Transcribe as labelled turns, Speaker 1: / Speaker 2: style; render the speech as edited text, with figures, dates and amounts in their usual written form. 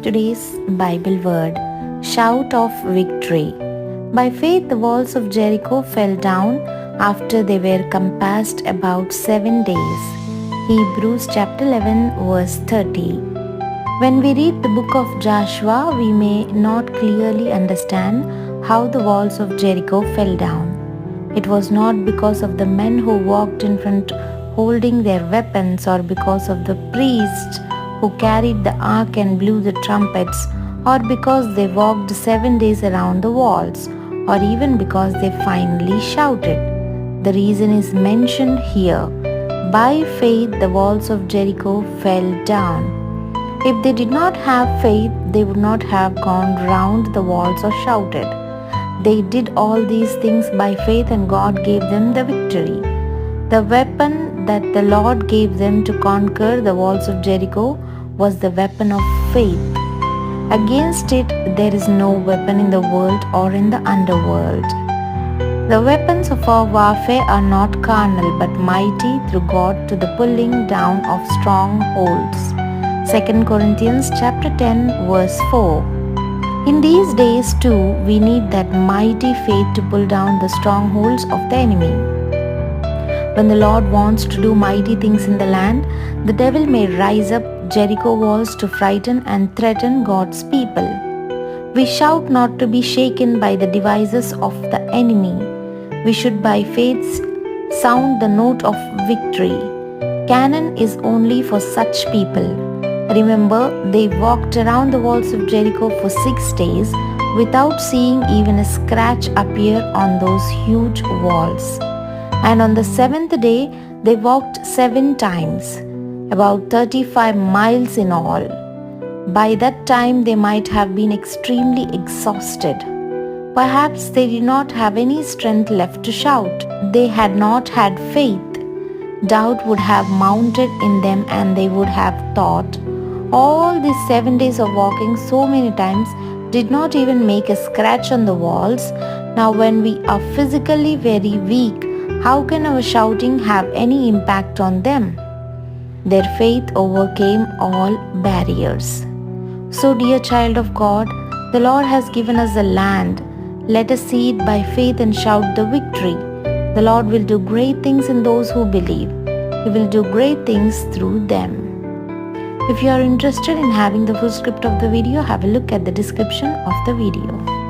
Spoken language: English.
Speaker 1: Today's Bible word, shout of victory. By faith the walls of Jericho fell down after they were compassed about 7 days. Hebrews chapter 11 verse 30. When we read the book of Joshua, we may not clearly understand how the walls of Jericho fell down. It was not because of the men who walked in front holding their weapons or because of the priests who carried the ark and blew the trumpets or because they walked 7 days around the walls or even because they finally shouted. The reason is mentioned here. By faith the walls of Jericho fell down. If they did not have faith, they would not have gone round the walls or shouted. They did all these things by faith and God gave them the victory. The weapon that the Lord gave them to conquer the walls of Jericho was the weapon of faith. Against it, there is no weapon in the world or in the underworld. The weapons of our warfare are not carnal but mighty through God to the pulling down of strongholds. 2 Corinthians chapter 10 verse 4. In these days too, we need that mighty faith to pull down the strongholds of the enemy. When the Lord wants to do mighty things in the land, the devil may rise up Jericho walls to frighten and threaten God's people. We shout not to be shaken by the devices of the enemy. We should by faith sound the note of victory. Cannon is only for such people. Remember, they walked around the walls of Jericho for 6 days without seeing even a scratch appear on those huge walls. And on the 7th day, they walked 7 times, about 35 miles in all. By that time, they might have been extremely exhausted. Perhaps they did not have any strength left to shout. They had not had faith. Doubt would have mounted in them and they would have thought, all these 7 days of walking so many times did not even make a scratch on the walls. Now when we are physically very weak, how can our shouting have any impact on them? Their faith overcame all barriers. So dear child of God, the Lord has given us a land. Let us see it by faith and shout the victory. The Lord will do great things in those who believe. He will do great things through them. If you are interested in having the full script of the video, have a look at the description of the video.